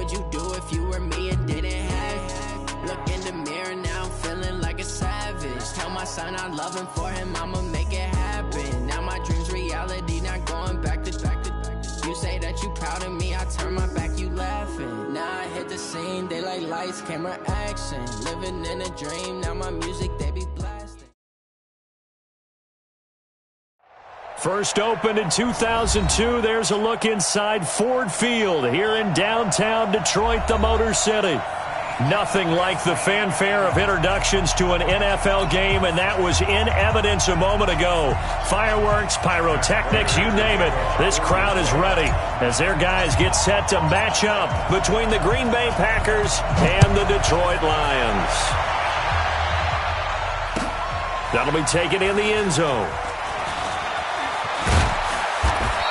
would you do if you were me and didn't have? Look in the mirror, now I'm feeling like a savage. Tell my son I love him, for him I'ma make it happen. Now my dream's reality, not going back to. You say that you proud of me, I turn my back, you laughing. Now I hit the scene, they like lights, camera, action. Living in a dream, now my music, they be blasting. First opened in 2002, there's a look inside Ford Field here in downtown Detroit, the Motor City. Nothing like the fanfare of introductions to an NFL game, and that was in evidence a moment ago. Fireworks, pyrotechnics, you name it. This crowd is ready as their guys get set to match up between the Green Bay Packers and the Detroit Lions. That'll be taken in the end zone.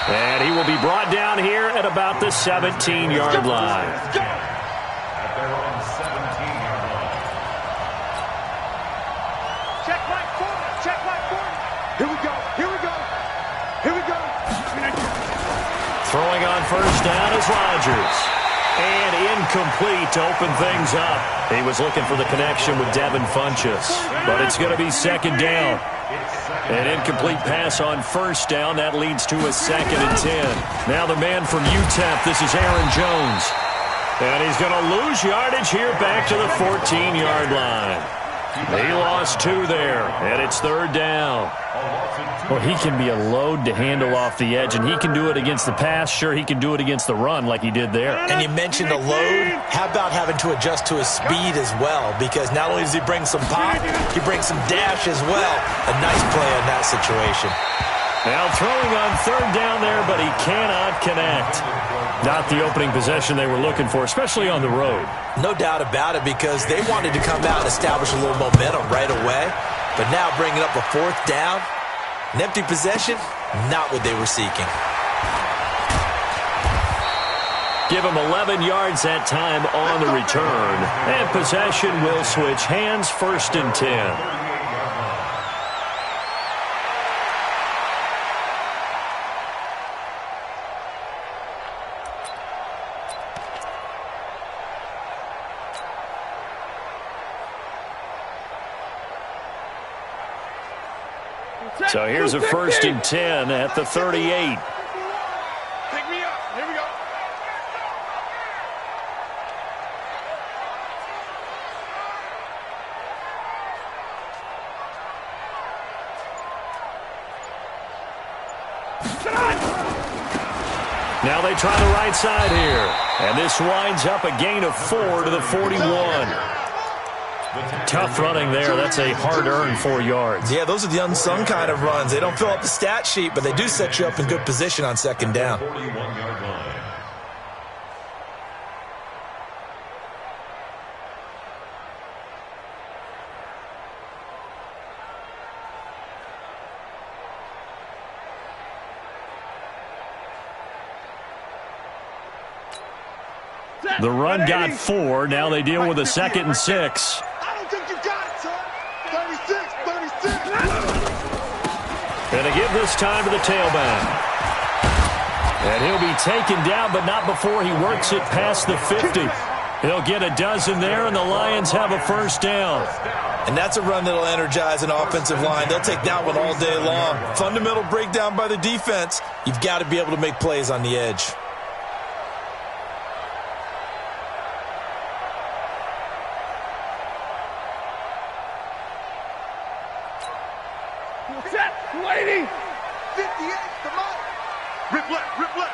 And he will be brought down here at about the 17-yard line. Throwing on first down is Rodgers. And incomplete to open things up. He was looking for the connection with Devin Funchess. But it's going to be second down. An incomplete pass on first down. That leads to a 2nd and 10. Now the man from UTEP, this is Aaron Jones. And he's going to lose yardage here back to the 14-yard line. He lost 2 there, and it's 3rd down. Well, he can be a load to handle off the edge, and he can do it against the pass. Sure, he can do it against the run like he did there. And you mentioned a load. How about having to adjust to his speed as well? Because not only does he bring some pop, he brings some dash as well. A nice play in that situation. Now throwing on 3rd down there, but he cannot connect. Not the opening possession they were looking for, especially on the road. No doubt about it, because they wanted to come out and establish a little momentum right away. But now bringing up a 4th down, an empty possession, not what they were seeking. Give him 11 yards that time on the return. And possession will switch hands, 1st and 10. So here's a 1st and 10 at the 38. Pick me up. Here we go. Now they try the right side here. And this winds up a gain of 4 to the 41. Tough running there. That's a hard-earned 4 yards. Yeah, those are the unsung kind of runs. They don't fill up the stat sheet, but they do set you up in good position on 2nd down. The run got 4. Now they deal with a 2nd and 6. And to give this time to the tailback. And he'll be taken down, but not before he works it past the 50. He'll get a dozen there, and the Lions have a 1st down. And that's a run that'll energize an offensive line. They'll take that one all day long. Fundamental breakdown by the defense. You've got to be able to make plays on the edge. Lady! 58, come on! Rip left, rip left!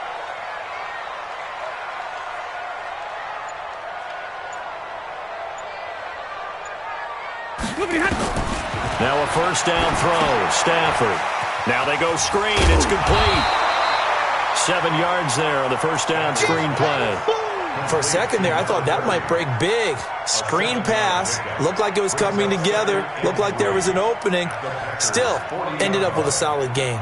Now a 1st down throw, Stafford. Now they go screen, it's complete. 7 yards there on the 1st down screen play. For a second there, I thought that might break big. Screen pass. Looked like it was coming together. Looked like there was an opening. Still, ended up with a solid gain.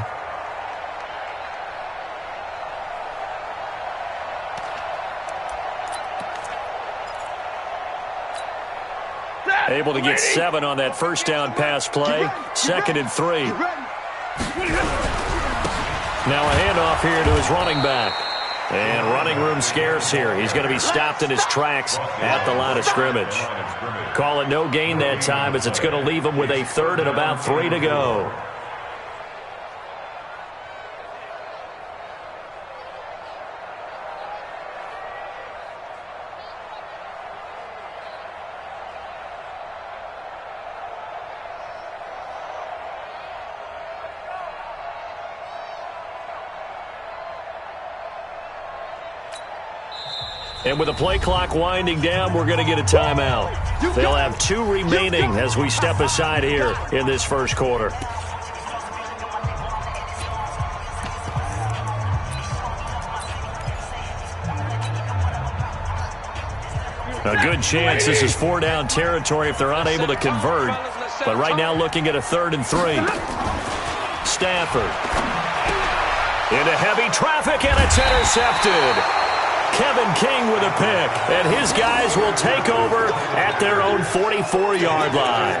Able to get 7 on that 1st down pass play. 2nd and 3. Now a handoff here to his running back. And running room scarce here. He's going to be stopped in his tracks at the line of scrimmage. Call it no gain that time as it's going to leave him with a third and about 3 to go. And with the play clock winding down, we're going to get a timeout. They'll have 2 remaining as we step aside here in this first quarter. A good chance this is 4-down territory if they're unable to convert. But right now looking at a 3rd and 3. Stafford. Into heavy traffic, and it's intercepted. Kevin King with a pick, and his guys will take over at their own 44-yard line.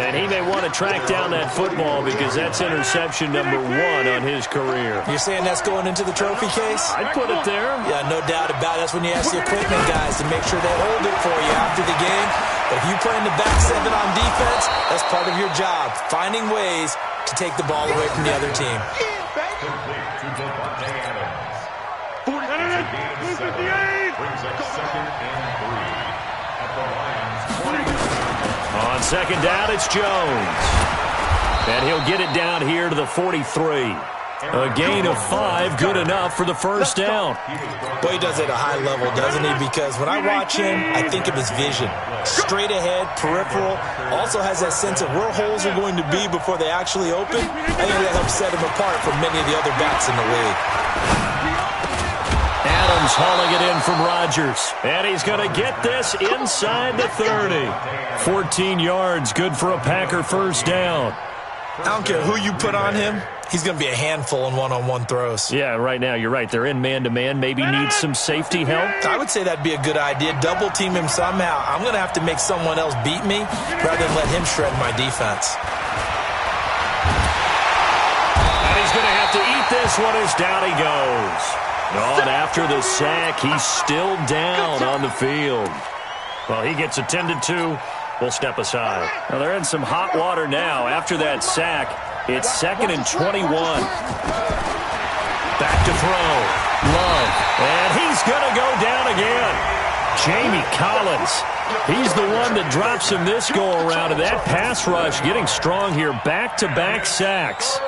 And he may want to track down that football because that's interception number 1 on his career. You're saying that's going into the trophy case? I'd put it there. Yeah, no doubt about it. That's when you ask the equipment guys to make sure they hold it for you after the game. But if you play in the back 7 on defense, that's part of your job, finding ways to take the ball away from the other team. On second down, it's Jones. And he'll get it down here to the 43. A gain of 5, good enough for the first down. Boy, he does it at a high level, doesn't he? Because when I watch him, I think of his vision. Straight ahead, peripheral, also has that sense of where holes are going to be before they actually open. I think that helps set him apart from many of the other backs in the league. Adams hauling it in from Rodgers. And he's going to get this inside the 30. 14 yards, good for a Packer first down. I don't care who you put on him. He's going to be a handful in one-on-one throws. Yeah, right now, you're right. They're in man-to-man. Maybe needs some safety help. I would say that'd be a good idea. Double-team him somehow. I'm going to have to make someone else beat me rather than let him shred my defense. And he's going to have to eat this one as down he goes. Oh, and after the sack, he's still down on the field. Well, he gets attended to. We'll step aside. Well, they're in some hot water now. After that sack, it's 2nd and 21. Back to throw. Love. And he's going to go down again. Jamie Collins. He's the one that drops him this go-around. And that pass rush getting strong here. Back-to-back sacks.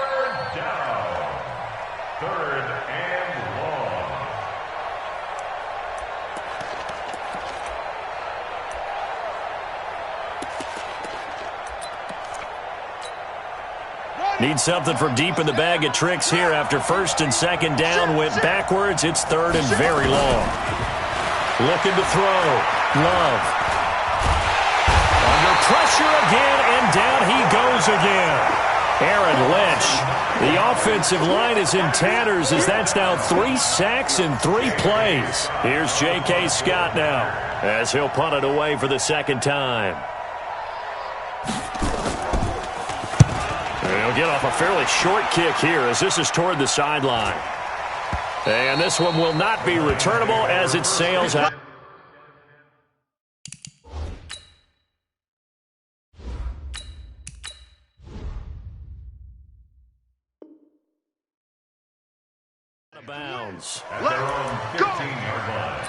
Need something from deep in the bag of tricks here after 1st and 2nd down. Went backwards. It's 3rd and very long. Looking to throw. Love. Under pressure again, and down he goes again. Aaron Lynch. The offensive line is in tatters as that's now 3 sacks in 3 plays. Here's J.K. Scott now as he'll punt it away for the 2nd time. He'll get off a fairly short kick here as this is toward the sideline. And this one will not be returnable as it sails out. Out of bounds. At their own 15-yard line.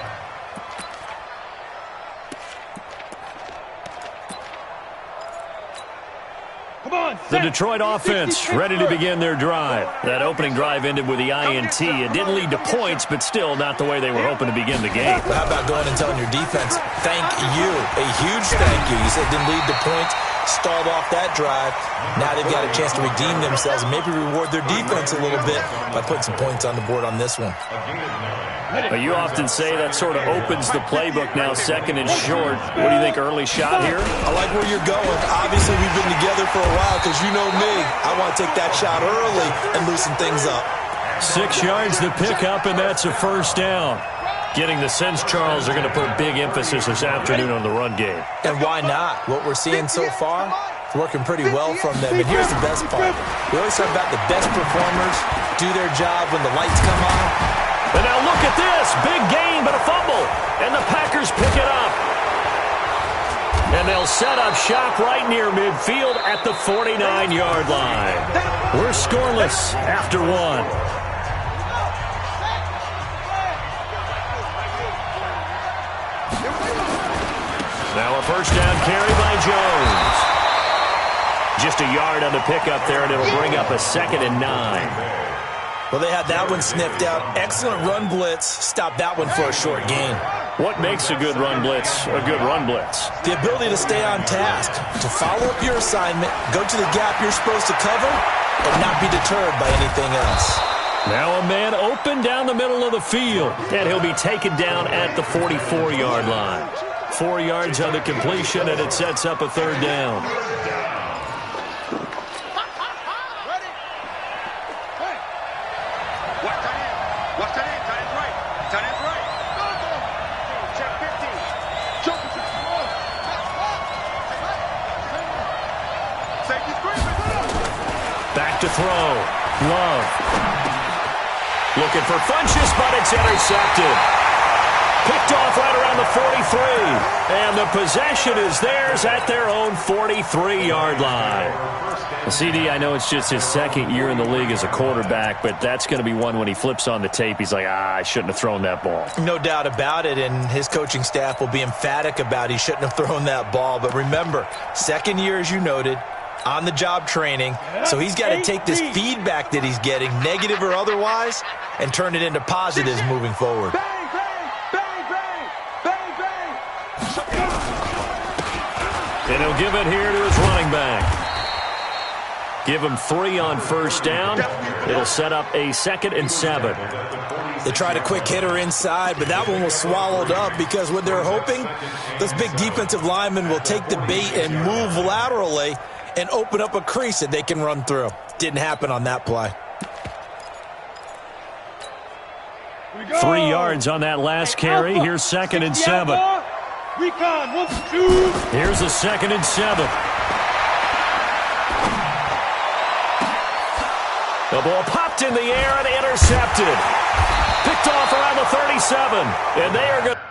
The Detroit offense ready to begin their drive. That opening drive ended with the INT. It didn't lead to points, but still not the way they were hoping to begin the game. How about going and telling your defense, thank you, a huge thank you. You said it didn't lead to points, stalled off that drive. Now they've got a chance to redeem themselves and maybe reward their defense a little bit by putting some points on the board on this one. But you often say that sort of opens the playbook now, 2nd and short. What do you think, early shot here? I like where you're going. Obviously, we've been together for a while because you know me. I want to take that shot early and loosen things up. 6 yards to pick up, and that's a first down. Getting the sense Charles are going to put a big emphasis this afternoon on the run game. And why not? What we're seeing so far, it's working pretty well from them. And here's the best part. We always talk about the best performers do their job when the lights come on. And now look at this. Big gain, but a fumble. And the Packers pick it up. And they'll set up shop right near midfield at the 49-yard line. We're scoreless after one. Now a first down carry by Jones. Just a yard on the pickup there, and it'll bring up a 2nd and 9. Well, they had that one sniffed out. Excellent run blitz. Stop that one for a short gain. What makes a good run blitz a good run blitz? The ability to stay on task, to follow up your assignment, go to the gap you're supposed to cover, and not be deterred by anything else. Now a man open down the middle of the field, and he'll be taken down at the 44-yard line. 4 yards on the completion, and it sets up a 3rd down. Back to throw. Love. Looking for Funchess, but it's intercepted. Picked off right around the 43. And the possession is theirs at their own 43-yard line. Well, CD, I know it's just his 2nd year in the league as a quarterback, but that's going to be one when he flips on the tape. He's like, I shouldn't have thrown that ball. No doubt about it, and his coaching staff will be emphatic about he shouldn't have thrown that ball. But remember, 2nd year, as you noted, on-the-job training, so he's got to take this feedback that he's getting, negative or otherwise, and turn it into positives moving forward. Bang, bang, bang, bang, bang, bang. And he'll give it here to his running back. Give him 3 on first down. It'll set up a 2nd and 7. They tried a quick hitter inside, but that one was swallowed up because what they're hoping, those big defensive linemen will take the bait and move laterally and open up a crease that they can run through. Didn't happen on that play. 3 yards on that last carry. Here's 2nd and 7. Here's a 2nd and 7. The ball popped in the air and intercepted. Picked off around the 37. And they are going to...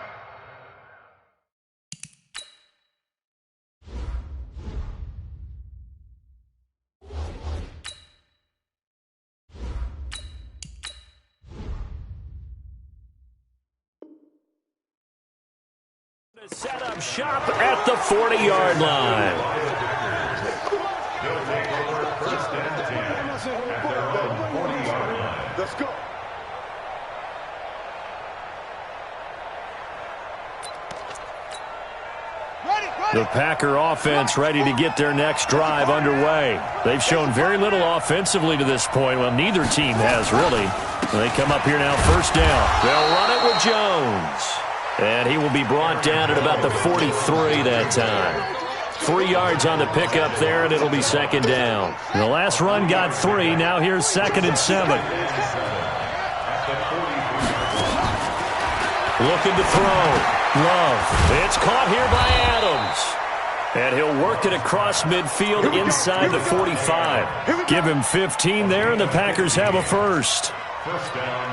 set up shop at the 40-yard line. Let's go. The Packer offense ready to get their next drive underway. They've shown very little offensively to this point. Well, neither team has really. They come up here now, first down. They'll run it with Jones. And he will be brought down at about the 43 that time. 3 yards on the pickup there, and it'll be 2nd down. The last run got 3. Now here's 2nd and 7. Looking to throw. Love. It's caught here by Adams. And he'll work it across midfield inside the 45. Give him 15 there, and the Packers have a first.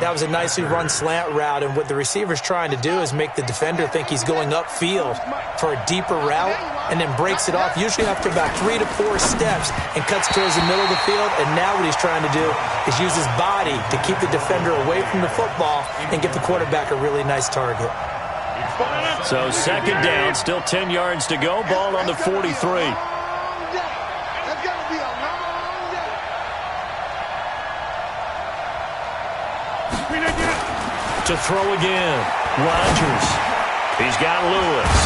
That was a nicely run slant route, and what the receiver's trying to do is make the defender think he's going upfield for a deeper route and then breaks it off, usually after about 3 to 4 steps, and cuts towards the middle of the field. And now what he's trying to do is use his body to keep the defender away from the football and give the quarterback a really nice target. So 2nd down, still 10 yards to go, ball on the 43. To throw again. Rodgers. He's got Lewis.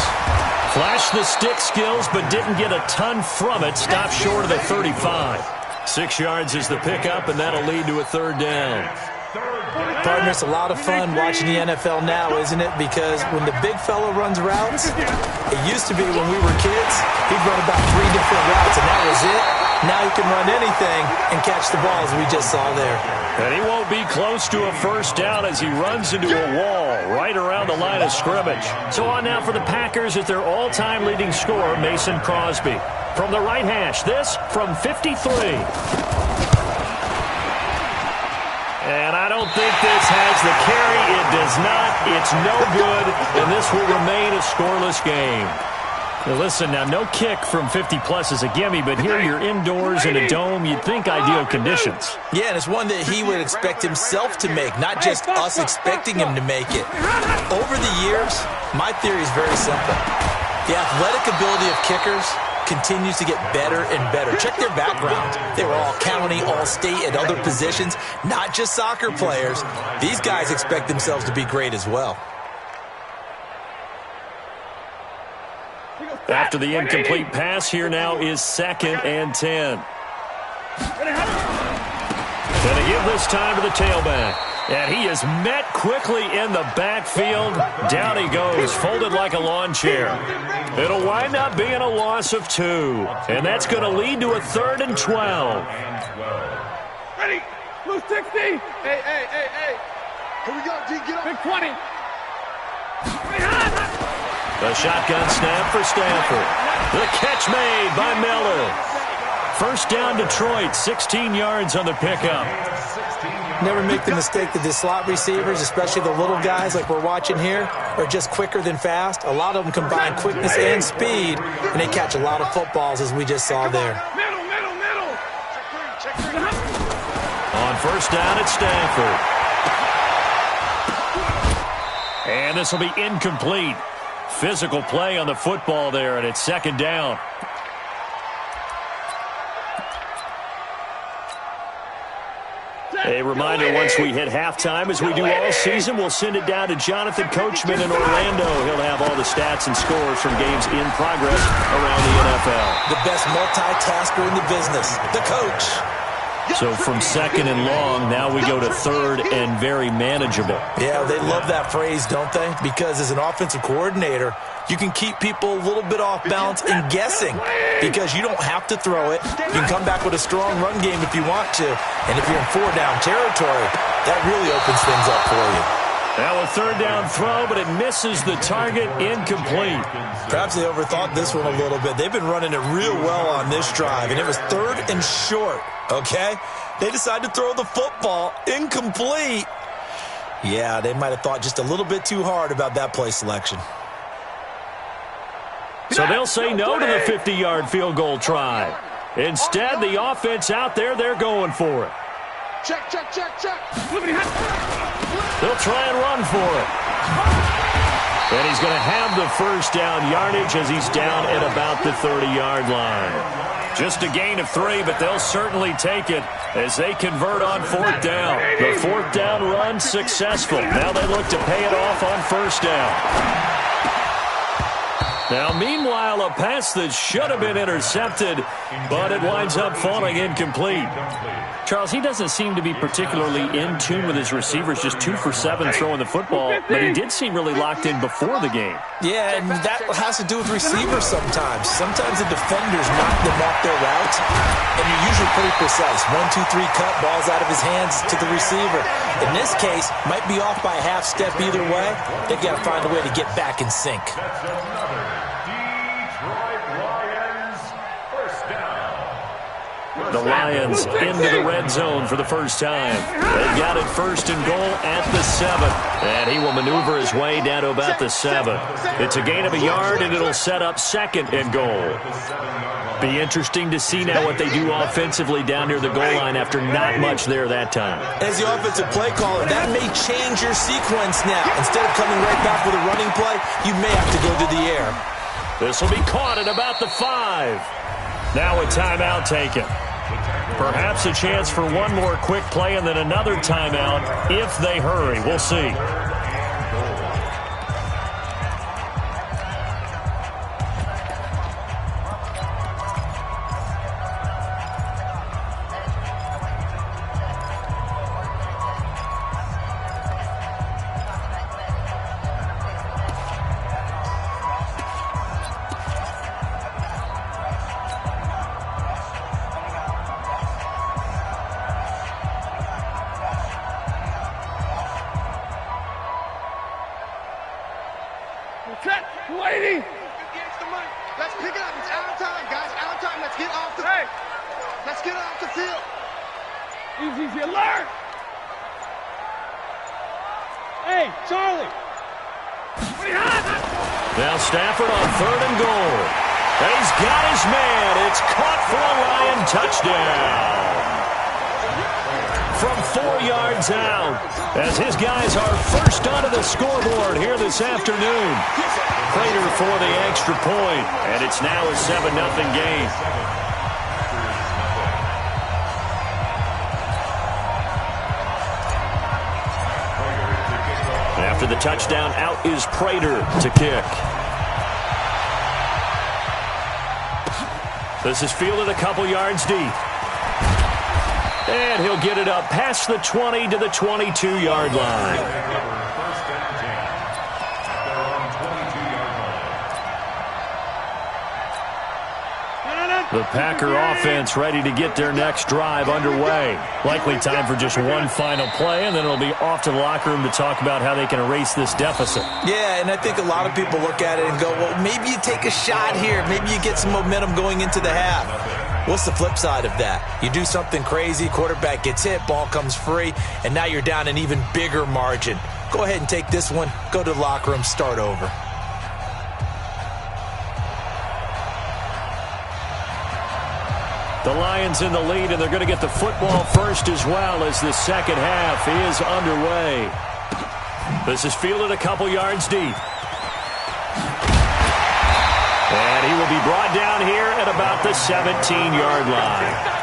Flashed the stick skills, but didn't get a ton from it. Stopped short of the 35. 6 yards is the pickup, and that'll lead to a 3rd down. Partner, it's a lot of fun watching the NFL now, isn't it? Because when the big fella runs routes, it used to be when we were kids, he'd run about 3 different routes, and that was it. Now he can run anything and catch the ball, as we just saw there. And he won't be close to a first down as he runs into a wall right around the line of scrimmage. So on now for the Packers is their all-time leading scorer, Mason Crosby. From the right hash, this from 53. And I don't think this has the carry. It does not. It's no good, and this will remain a scoreless game. Now listen, now no kick from 50-plus is a gimme, but here you're indoors in a dome. You'd think ideal conditions. Yeah, and it's one that he would expect himself to make, not just us expecting him to make it. Over the years, my theory is very simple. The athletic ability of kickers continues to get better and better. Check their backgrounds. They were all county, all state, at other positions, not just soccer players. These guys expect themselves to be great as well. After the incomplete pass, here now is 2nd and 10. Gonna give this time to the tailback. And he is met quickly in the backfield. Down he goes, folded like a lawn chair. It'll wind up being a loss of 2. And that's going to lead to a 3rd and 12. Ready? Blue 60. Hey. Here we go, D. Get up. Big 20. The shotgun snap for Stanford. The catch made by Miller. First down Detroit, 16 yards on the pickup. Never make the mistake that the slot receivers, especially the little guys like we're watching here, are just quicker than fast. A lot of them combine quickness and speed, and they catch a lot of footballs, as we just saw there. Middle. Check three. On first down, it's Stanford. And this will be incomplete. Physical play on the football there, and it's 2nd down. A reminder, once we hit halftime, as we do all season, we'll send it down to Jonathan Coachman in Orlando. He'll have all the stats and scores from games in progress around the NFL. The best multitasker in the business, the coach. So from 2nd and long, now we go to 3rd and very manageable. Yeah, they love that phrase, don't they? Because as an offensive coordinator, you can keep people a little bit off balance and guessing because you don't have to throw it. You can come back with a strong run game if you want to. And if you're in 4-down territory, that really opens things up for you. Now a 3rd down throw, but it misses the target, incomplete. Perhaps they overthought this one a little bit. They've been running it real well on this drive, and it was 3rd and short, okay? They decided to throw the football, incomplete. Yeah, they might have thought just a little bit too hard about that play selection. So they'll say no to the 50-yard field goal try. Instead, the offense out there, they're going for it. Check. They'll try and run for it. And he's going to have the first down yardage as he's down at about the 30-yard line. Just a gain of 3, but they'll certainly take it as they convert on 4th down. The 4th down run successful. Now they look to pay it off on 1st down. Now, meanwhile, a pass that should have been intercepted, but it winds up falling incomplete. Charles, he doesn't seem to be particularly in tune with his receivers, just 2 for 7 throwing the football, but he did seem really locked in before the game. Yeah, and that has to do with receivers sometimes. Sometimes the defenders knock them off their routes, and you're usually pretty precise. 1, 2, 3 cut, balls out of his hands to the receiver. In this case, might be off by a half step either way. They've got to find a way to get back in sync. The Lions into the red zone for the first time. They've got it 1st and goal at the 7. And he will maneuver his way down to about the 7. It's a gain of a yard, and it'll set up 2nd and goal. Be interesting to see now what they do offensively down near the goal line after not much there that time. As the offensive play caller, that may change your sequence now. Instead of coming right back with a running play, you may have to go to the air. This will be caught at about the 5. Now a timeout taken. Perhaps a chance for one more quick play and then another timeout if they hurry. We'll see. Let's pick it up. It's out of time, guys. Out of time. Let's get off the field. Easy, alert. Hey, Charlie. Now Stafford on 3rd and goal. He's got his man. It's caught for a Lion touchdown. From 4 yards out, as his guys are first onto the scoreboard here this afternoon. Prater for the extra point, and it's now a 7-0 game. After the touchdown, out is Prater to kick. This is fielded a couple yards deep. And he'll get it up past the 20 to the 22-yard line. The Packer offense ready to get their next drive underway. Likely time for just one final play, and then it'll be off to the locker room to talk about how they can erase this deficit. Yeah, and I think a lot of people look at it and go, well, maybe you take a shot here. Maybe you get some momentum going into the half. What's the flip side of that? You do something crazy, quarterback gets hit, ball comes free, and now you're down an even bigger margin. Go ahead and take this one, go to the locker room, start over. The Lions in the lead, and they're going to get the football first as well as the second half is underway. This is fielded a couple yards deep. And he will be brought down here at about the 17-yard line.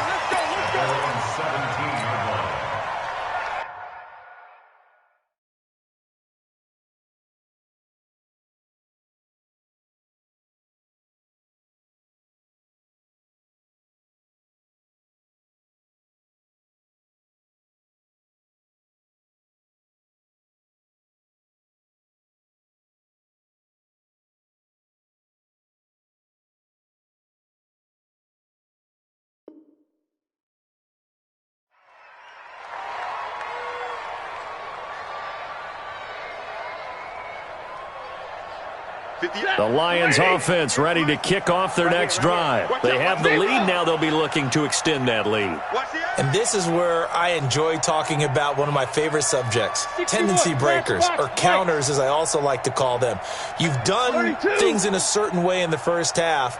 The Lions offense ready to kick off their next drive. They have the lead. Now they'll be looking to extend that lead. And this is where I enjoy talking about one of my favorite subjects, tendency breakers, or counters as I also like to call them. You've done things in a certain way in the first half,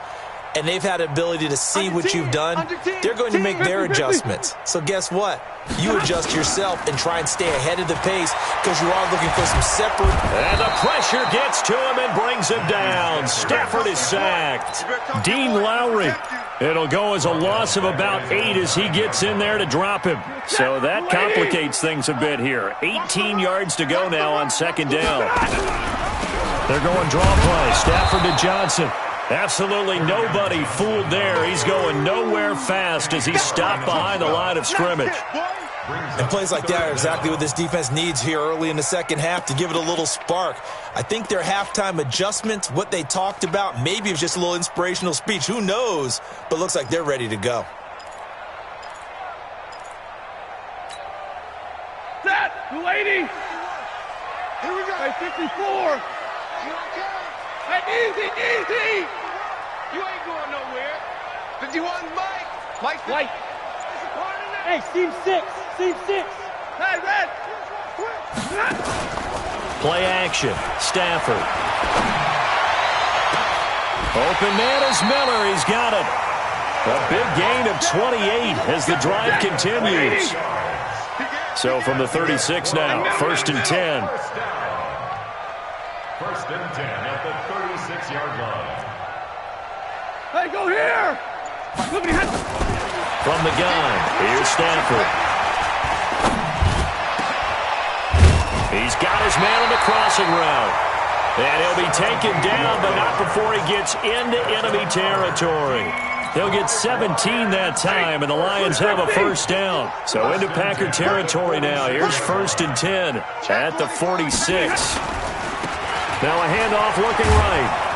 and they've had the ability to see what you've done. They're going to make their adjustments. So guess what? You adjust yourself and try and stay ahead of the pace because you are looking for some separate. And the pressure gets to him and brings him down. Stafford is sacked. Dean Lowry. It'll go as a loss of about 8 as he gets in there to drop him. So that complicates things a bit here. 18 yards to go now on second down. They're going draw play. Stafford to Johnson. Absolutely nobody fooled there. He's going nowhere fast as he's stopped behind the line of scrimmage. And plays like that are exactly what this defense needs here early in the second half to give it a little spark. I think their halftime adjustments, what they talked about, maybe it was just a little inspirational speech. Who knows? But looks like they're ready to go. Set, 280. Here we go. Hey, 54. Hey, easy. You ain't going nowhere. 51, Mike. Mike's White. Hey, seam 6. Hey, red. Play action. Stafford. Open man is Miller. He's got it. A big gain of 28 as the drive continues. So from the 36 now, 1st and 10. First and 10 at the 36-yard line. Hey, go here! From the gun, here's Stafford. He's got his man on the crossing route. And he'll be taken down, but not before he gets into enemy territory. They'll get 17 that time, and the Lions have a first down. So into Packer territory now. Here's 1st and 10 at the 46. Now a handoff looking right.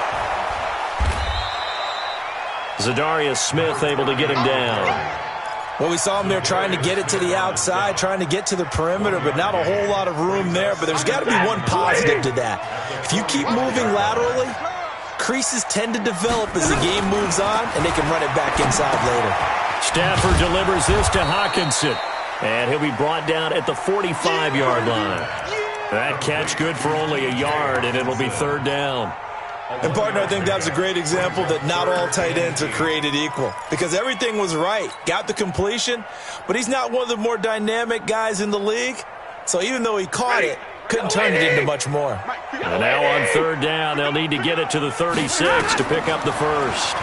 Zadarius Smith able to get him down. Well, we saw him there trying to get it to the outside, trying to get to the perimeter, but not a whole lot of room there. But there's got to be one positive to that. If you keep moving laterally, creases tend to develop as the game moves on, and they can run it back inside later. Stafford delivers this to Hawkinson, and he'll be brought down at the 45-yard line. That catch good for only a yard, and it'll be third down. And, partner, I think that was a great example that not all tight ends are created equal because everything was right. Got the completion, but he's not one of the more dynamic guys in the league. So even though he caught it, couldn't turn it into much more. And now on third down, they'll need to get it to the 36 to pick up the first.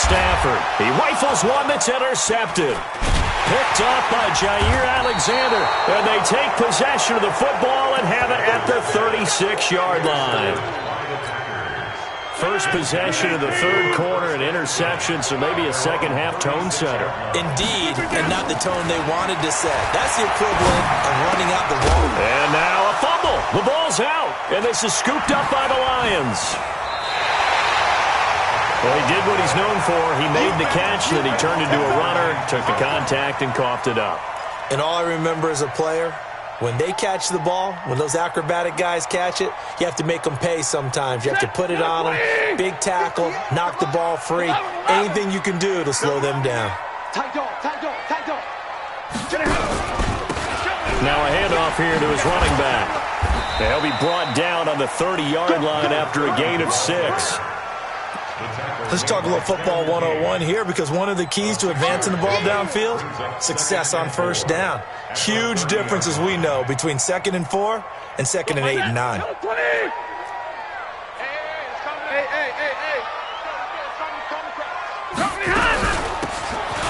Stafford, he rifles one that's intercepted. Picked off by Jair Alexander, and they take possession of the football and have it at the 36-yard line. First possession of the third quarter, an interception, so maybe a second-half tone setter. Indeed, and not the tone they wanted to set. That's the equivalent of running out the road. And now a fumble. The ball's out, and this is scooped up by the Lions. Well, he did what he's known for. He made the catch, then he turned into a runner, took the contact, and coughed it up. And all I remember as a player, when they catch the ball, when those acrobatic guys catch it, you have to make them pay sometimes. You have to put it on them, big tackle, knock the ball free. Anything you can do to slow them down. Now a handoff here to his running back. He'll be brought down on the 30-yard line after a gain of 6. Let's talk a little football 101 here because one of the keys to advancing the ball downfield, success on first down. Huge difference, as we know, between 2nd and 4 and 2nd and 8 and 9.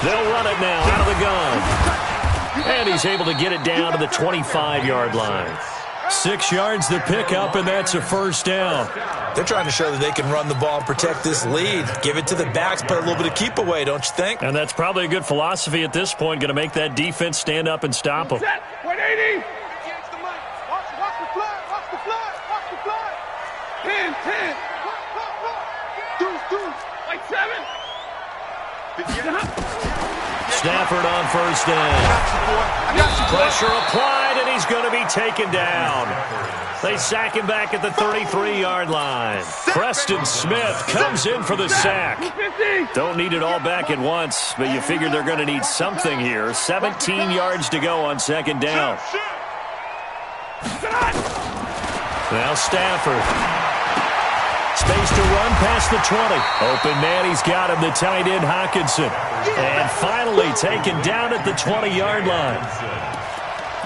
They'll run it now out of the gun. And he's able to get it down to the 25-yard line. 6 yards to pick up, and that's a first down. They're trying to show that they can run the ball and protect this lead. Give it to the backs, put a little bit of keep away, don't you think? And that's probably a good philosophy at this point, going to make that defense stand up and stop them. 180. Watch the flag. Watch the flag. 10. Deuce. Like 7. Stafford on first down. Pressure applied, and he's going to be taken down. They sack him back at the 33-yard line. Preston Smith comes in for the sack. Don't need it all back at once, but you figure they're going to need something here. 17 yards to go on second down. Now Stafford. Space to run past the 20. Open man, he's got him, the tight end Hockenson. And finally taken down at the 20-yard line.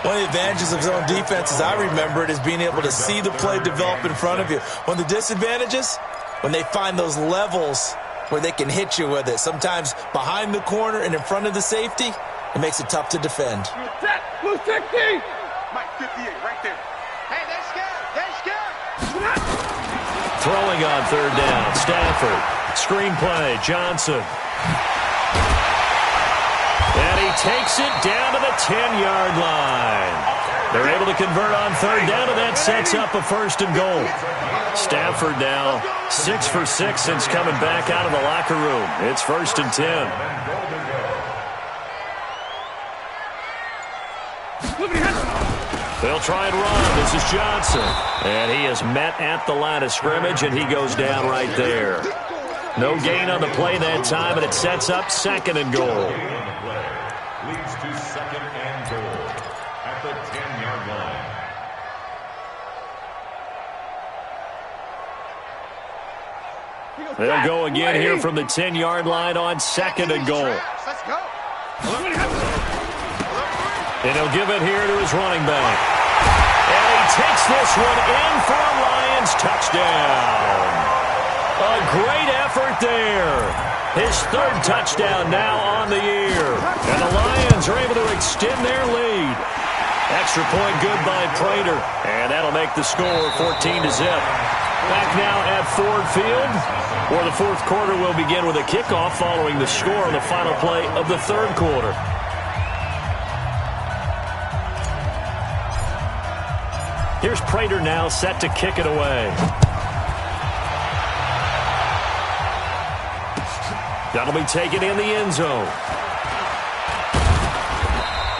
One of the advantages of zone defense, as I remember it, is being able to see the play develop in front of you. One of the disadvantages, when they find those levels where they can hit you with it. Sometimes behind the corner and in front of the safety, it makes it tough to defend. Blue 60. Mike 58, right there. Hey, they're scared. Throwing on third down, Stafford. Screenplay, Johnson. And he takes it down to the 10-yard line. They're able to convert on third down, and that sets up a first and goal. Stafford now 6 for 6 since coming back out of the locker room. It's first and 10. They'll try and run. This is Johnson. And he is met at the line of scrimmage, and he goes down right there. No gain on the play that time, and it sets up second and goal. Leads to second and goal at the 10-yard line. They'll go again here from the 10-yard line on second and goal. Let's go. And he'll give it here to his running back. And he takes this one in for a Lions touchdown. A great effort there. His third touchdown now on the year. And the Lions are able to extend their lead. Extra point good by Prater. And that'll make the score 14-0. Back now at Ford Field, where the fourth quarter will begin with a kickoff following the score on the final play of the third quarter. Here's Prater now set to kick it away. That'll be taken in the end zone.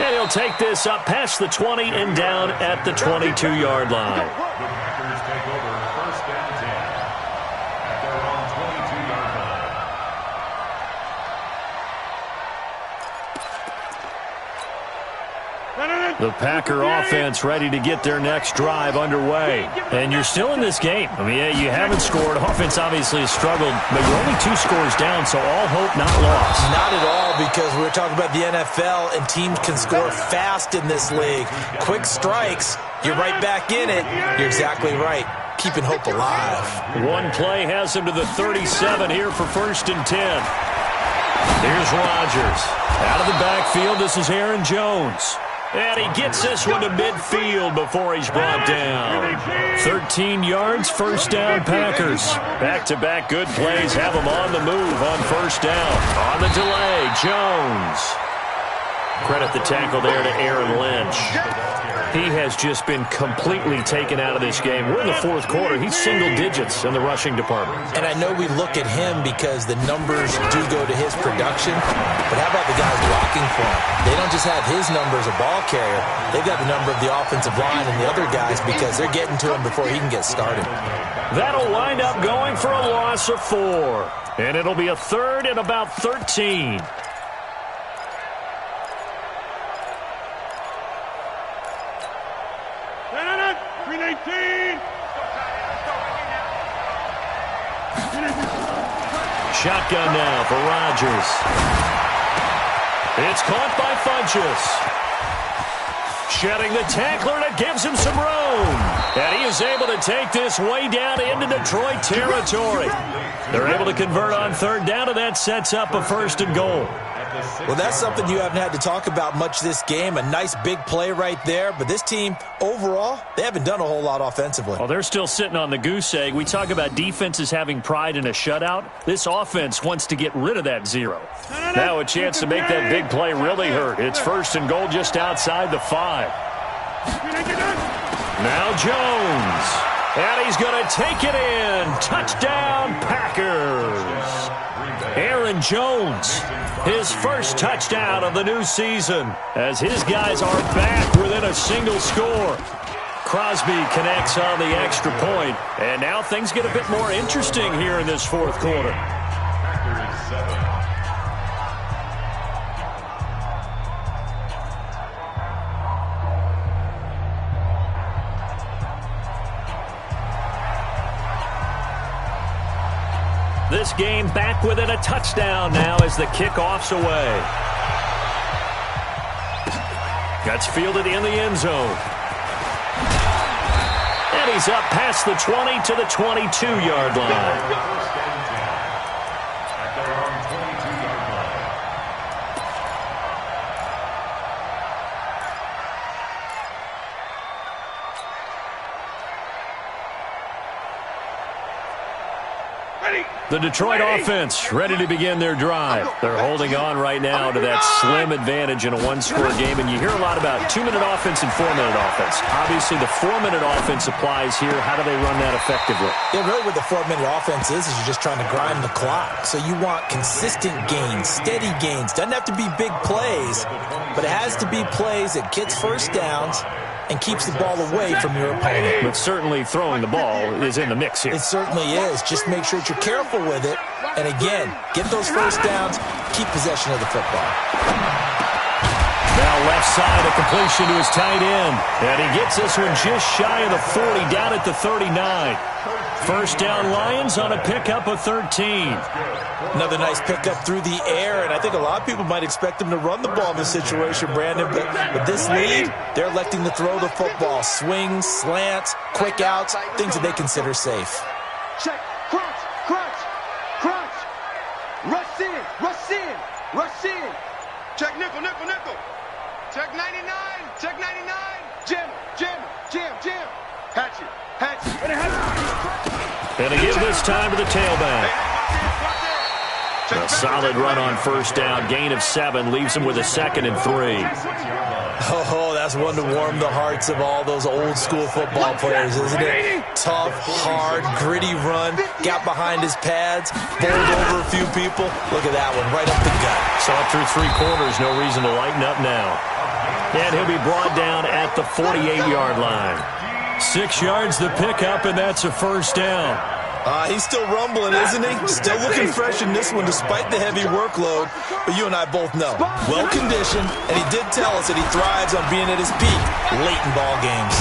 And he'll take this up past the 20 and down at the 22-yard line. The Packers take over first and 10 at their own 22-yard line. The Packer offense ready to get their next drive underway. And you're still in this game. I mean, yeah, you haven't scored. Offense obviously has struggled, but you're only 2 scores down, so all hope not lost. Not at all, because we're talking about the NFL, and teams can score fast in this league. Quick strikes, you're right back in it. You're exactly right. Keeping hope alive. One play has him to the 37 here for 1st and 10. Here's Rodgers. Out of the backfield, this is Aaron Jones. And he gets this one to midfield before he's brought down. 13 yards, 1st down Packers. Back-to-back good plays have them on the move on 1st down. On the delay, Jones. Credit the tackle there to Aaron Lynch. He has just been completely taken out of this game. We're in the 4th quarter. He's single digits in the rushing department. And I know we look at him because the numbers do go to his production, but how about the guys blocking for him? They don't just have his number as a ball carrier. They've got the number of the offensive line and the other guys because they're getting to him before he can get started. That'll wind up going for a loss of 4. And it'll be a 3rd and about 13. Shotgun now for Rodgers. It's caught by Funchess. Shedding the tackler, and it gives him some room. And he is able to take this way down into Detroit territory. They're able to convert on 3rd down, and that sets up a 1st and goal. Well, that's something you haven't had to talk about much this game. A nice big play right there. But this team, overall, they haven't done a whole lot offensively. Well, they're still sitting on the goose egg. We talk about defenses having pride in a shutout. This offense wants to get rid of that 0. Now a chance to make that big play really hurt. It's 1st and goal just outside the 5. Now Jones. And he's going to take it in. Touchdown, Packers. Aaron Jones, his 1st touchdown of the new season, as his guys are back within a single score. Crosby connects on the extra point, and now things get a bit more interesting here in this 4th quarter. This game back within a touchdown now as the kickoff's away. That's fielded in the end zone. And he's up past the 20 to the 22-yard line. The Detroit offense ready to begin their drive. They're holding on right now to that slim advantage in a 1-score game, and you hear a lot about 2-minute offense and 4-minute offense. Obviously, the 4-minute offense applies here. How do they run that effectively? Yeah, really what the 4-minute offense is you're just trying to grind the clock. So you want consistent gains, steady gains. Doesn't have to be big plays, but it has to be plays that gets 1st downs and keeps the ball away from your opponent. But certainly throwing the ball is in the mix here. It certainly is. Just make sure that you're careful with it. And again, get those 1st downs, keep possession of the football. Now left side, a completion to his tight end. And he gets this one just shy of the 40, down at the 39. 1st down Lions on a pickup of 13. Another nice pickup through the air, and I think a lot of people might expect him to run the ball in this situation, Brandon, but with this lead, they're electing to throw the football. Swings, slants, quick outs, things that they consider safe. Check, crunch, crunch, crunch. Rush in, rush in, rush in. Check nickel, nickel, nickel. Check 99, check 99. Jam, jam, jam, jam. Hatchet, hatchet. And they give this time to the tailback. A solid run on 1st down. Gain of 7 leaves him with a 2nd and 3. Oh, that's one to warm the hearts of all those old school football players, isn't it? Tough, hard, gritty run. Got behind his pads, bowled over a few people. Look at that one, right up the gut. Saw it through 3 quarters. No reason to lighten up now. And he'll be brought down at the 48-yard line. 6 yards the pickup, and that's a 1st down. He's still rumbling, isn't he? Still looking fresh in this one despite the heavy workload. But you and I both know, well-conditioned, and he did tell us that he thrives on being at his peak late in ball games.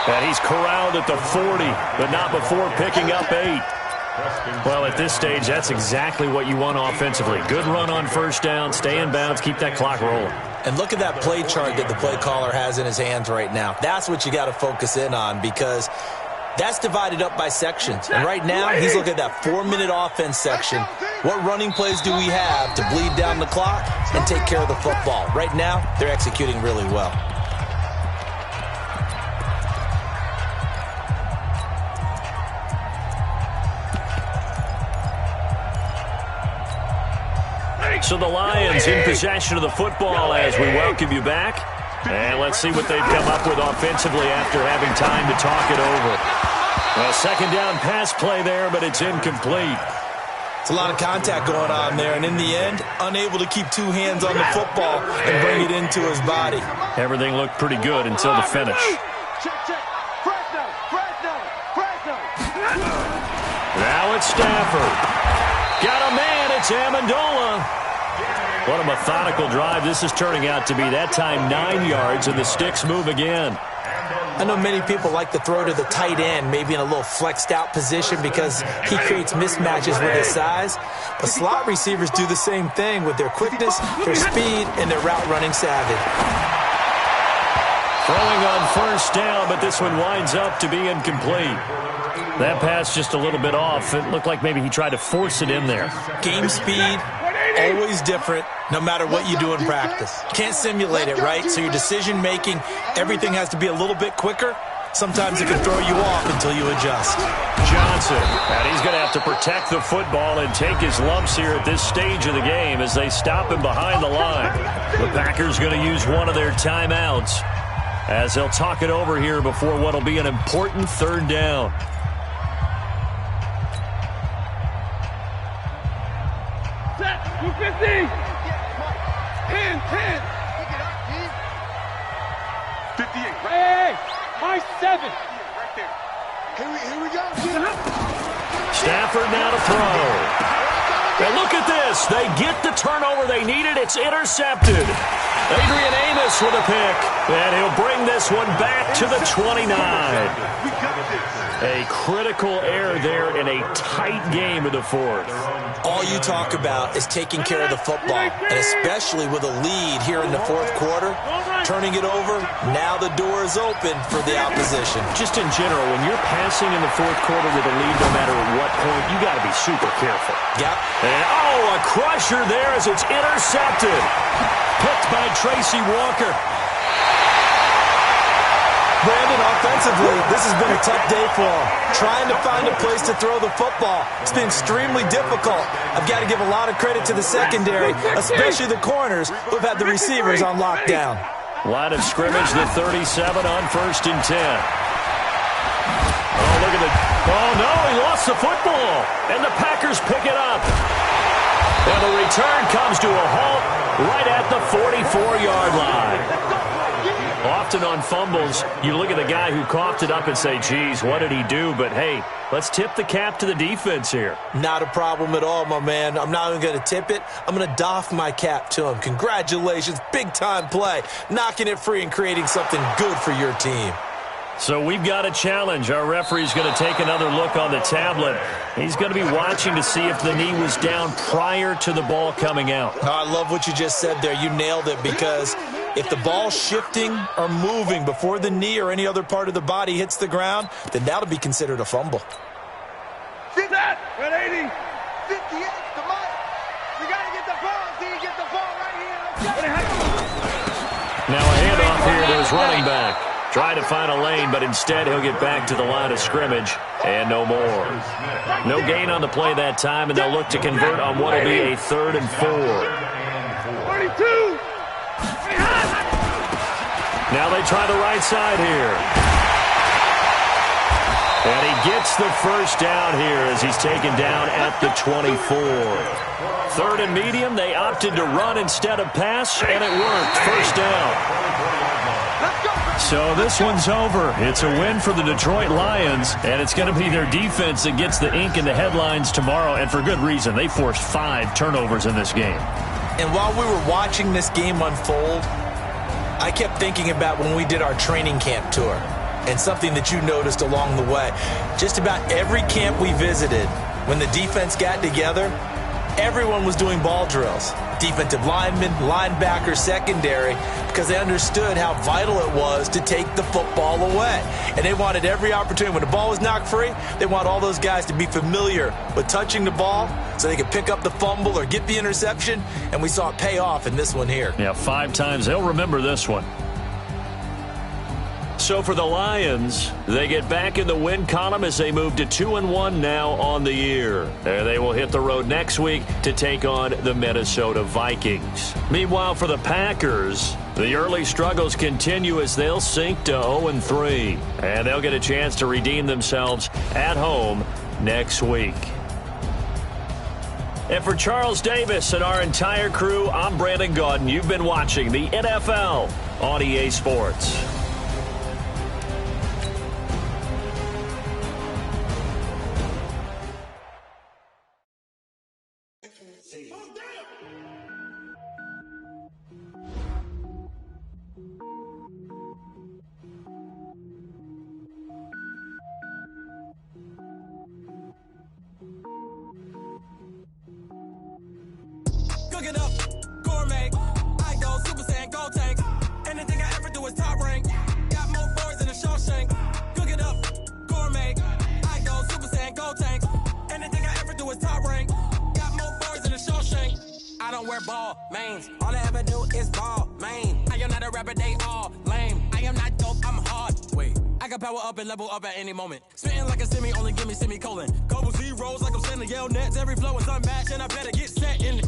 And he's corralled at the 40, but not before picking up 8. Well, at this stage, that's exactly what you want offensively. Good run on first down, stay in bounds, keep that clock rolling. And look at that play chart that the play caller has in his hands right now. That's what you got to focus in on, because that's divided up by sections. And right now, he's looking at that 4-minute offense section. What running plays do we have to bleed down the clock and take care of the football? Right now, they're executing really well. So the Lions in possession of the football as we welcome you back. And let's see what they've come up with offensively after having time to talk it over. A second down pass play there, but it's incomplete. It's a lot of contact going on there, and in the end, unable to keep 2 hands on the football and bring it into his body. Everything looked pretty good until the finish. Now it's Stafford. Got a man, it's Amendola. What a methodical drive this is turning out to be. That time 9 yards, and the sticks move again. I know many people like to throw to the tight end, maybe in a little flexed out position because he creates mismatches with his size. But slot receivers do the same thing with their quickness, their speed, and their route running savvy. Throwing on first down, but this one winds up to be incomplete. That pass just a little bit off. It looked like maybe he tried to force it in there. Game speed, always different, no matter what you do in practice. Can't simulate it, right? So your decision-making, everything has to be a little bit quicker. Sometimes it can throw you off until you adjust. Johnson, and he's going to have to protect the football and take his lumps here at this stage of the game as they stop him behind the line. The Packers going to use one of their timeouts as they'll talk it over here before what will be an important third down. Set, 250. 10. 58. Hey, my 7. Right there. Here we go. Stafford now to throw. And look at this. They get the turnover they needed. It's intercepted. Adrian Amos with a pick. And he'll bring this one back to the 29. A critical error there in a tight game of the fourth. All you talk about is taking care of the football, and especially with a lead here in the fourth quarter, turning it over, now the door is open for the opposition. Just in general, when you're passing in the fourth quarter with a lead, no matter at what point, you got to be super careful. Yep. And, a crusher there as it's intercepted. Picked by Tracy Walker. Brandon, offensively, this has been a tough day for him. Trying to find a place to throw the football. It's been extremely difficult. I've got to give a lot of credit to the secondary, especially the corners who've had the receivers on lockdown. Line of scrimmage, the 37 on 1st and 10. Oh, look at it. Oh, no, he lost the football. And the Packers pick it up. And the return comes to a halt right at the 44-yard line. Often on fumbles, you look at the guy who coughed it up and say, geez, what did he do? But, hey, let's tip the cap to the defense here. Not a problem at all, my man. I'm not even going to tip it. I'm going to doff my cap to him. Congratulations. Big-time play. Knocking it free and creating something good for your team. So we've got a challenge. Our referee's going to take another look on the tablet. He's going to be watching to see if the knee was down prior to the ball coming out. Oh, I love what you just said there. You nailed it, because if the ball's shifting or moving before the knee or any other part of the body hits the ground, then that'll be considered a fumble. Set, 180. 58, come on. We got to get the ball. See, you get the ball right here. Now a handoff here to his running back. Try to find a lane, but instead he'll get back to the line of scrimmage and no more. No gain on the play that time, and they'll look to convert on what will be a 3rd and 4. 32. Now they try the right side here. And he gets the first down here as he's taken down at the 24. 3rd and medium, they opted to run instead of pass, and it worked. First down. Let's go, So this one's over. It's a win for the Detroit Lions, and it's going to be their defense that gets the ink in the headlines tomorrow, and for good reason. They forced 5 turnovers in this game. And while we were watching this game unfold, I kept thinking about when we did our training camp tour and something that you noticed along the way. Just about every camp we visited, when the defense got together, everyone was doing ball drills. Defensive linemen, linebackers, secondary, because they understood how vital it was to take the football away. And they wanted every opportunity. When the ball was knocked free, they want all those guys to be familiar with touching the ball so they could pick up the fumble or get the interception. And we saw it pay off in this one here. Yeah, 5 times. They'll remember this one. So for the Lions, they get back in the win column as they move to 2-1 now on the year. And they will hit the road next week to take on the Minnesota Vikings. Meanwhile, for the Packers, the early struggles continue as they'll sink to 0-3. And they'll get a chance to redeem themselves at home next week. And for Charles Davis and our entire crew, I'm Brandon Gaudin. You've been watching the NFL on EA Sports. Cook it up, gourmet. I go Super Saiyan, go tank. Anything I ever do is top rank. Got more boys than a Shawshank. Cook it up, gourmet. I go Super Saiyan, go tank. Anything I ever do is top rank. Got more boys than a Shawshank. I don't wear ball mains. All I ever do is ball main. I am not a rapper, they all lame. I am not dope, I'm hard. Wait, I can power up and level up at any moment. Spitting like a semi, only give me semicolon. Couple zeros like I'm sending yell nets. Every flow is unmatched and I better get set in.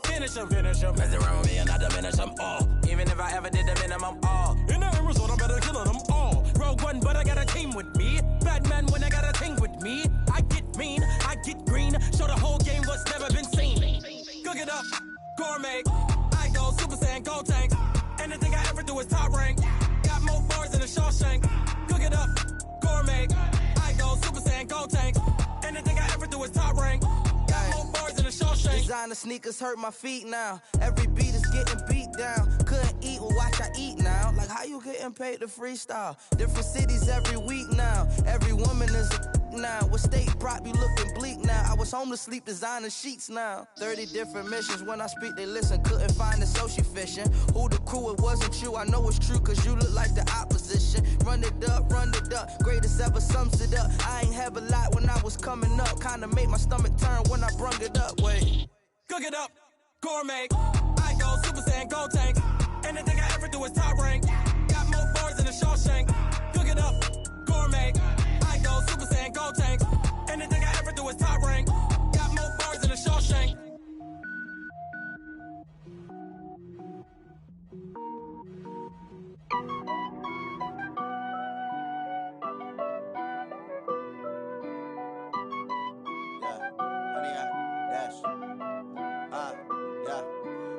Finish him. Mess around with me and I diminish them all. Even if I ever did the minimum, all. In the end result, I'm better killing them all. Rogue One, but I got a team with me. Batman when I got a team with me. I get mean, I get green. Show the whole game what's never been seen. Cook it up, gourmet. I go Super Saiyan, go tank. Anything I ever do is top rank. Got more bars than a Shawshank. Cook it up, gourmet. I go Super Saiyan, go tank. Anything I ever do is top rank. Designer sneakers hurt my feet now. Every beat is getting beat down. Couldn't eat, well watch I eat now. Like how you getting paid to freestyle? Different cities every week now. Every woman is a now. What state prop you looking bleak now? I was home to sleep designer sheets now. 30 different missions. When I speak they listen. Couldn't find it so she fishing. Who the crew, it wasn't you. I know it's true cause you look like the opposition. Run it up. Greatest ever sums it up. I ain't have a lot when I was coming up. Kinda made my stomach turn when I brung it up. Wait. Cook it up, gourmet. I go Super Saiyan, go tank. Anything I ever do is top rank. Got more bars than a Shawshank. Cook it up, gourmet. I go Super Saiyan, go tank. Anything I ever do is top rank. Got more bars than a Shawshank.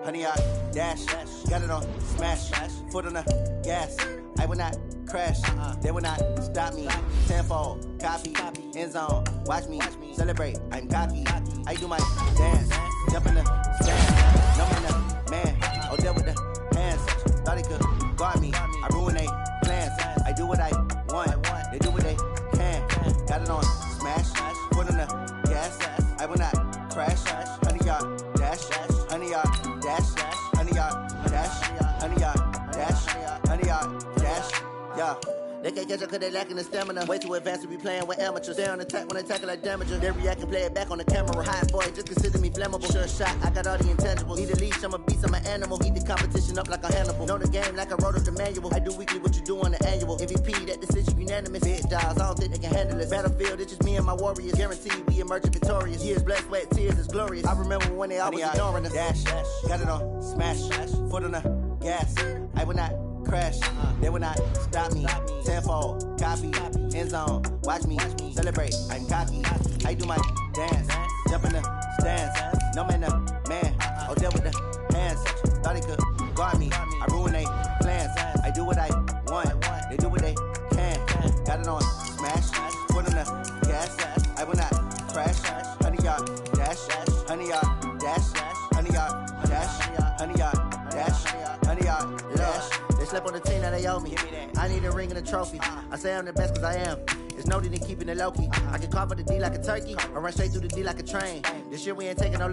Honey, I dash, got it on smash, foot on the gas. I will not crash, they will not stop me. Tenfold, copy, end zone, watch me celebrate. I'm cocky, I do my dance, jump in the stand. No man, man, oh there with the hands. Thought he could guard me, I ruin they plans. I do what I want, they do what they can. Got it on smash, foot on the gas. I will not crash, honey, y'all dash, honey, y'all dash, honey, y'all dash, honey, y'all dash, honey, y'all dash, yeah. They can't catch up cause they lacking the stamina. Way too advanced to be playing with amateurs. Stay on attack when they tackle like damager. They react and play it back on the camera. High boy, just consider me flammable. Sure shot, I got all the intangibles. Need a leash, I'm a beast, I'm an animal. Heat the competition up like a Hannibal. Know the game like I wrote up the manual. I do weekly what you do on the annual. MVP, that decision unanimous. Big dials, I don't think they can handle this. Battlefield, it's just me and my warriors. Guaranteed we emerging victorious. Years, blood, sweat, tears, is glorious. I remember when they always ignoring us. Dash, got it on smash, foot on the gas. I will not crash, they will not stop me. Tenfold, copy, end zone, watch me celebrate. I'm cocky, I do my dance, jump in the stands. No man, man, oh there with the hands. Thought he could guard me, I ruin they plans. I do what I want. slept on the team, now they owe me. I need a ring and a trophy. I say I'm the best cause I am. There's no need in keeping it low-key. I can carve up the D like a turkey or run straight through the D like a train. This shit we ain't taking no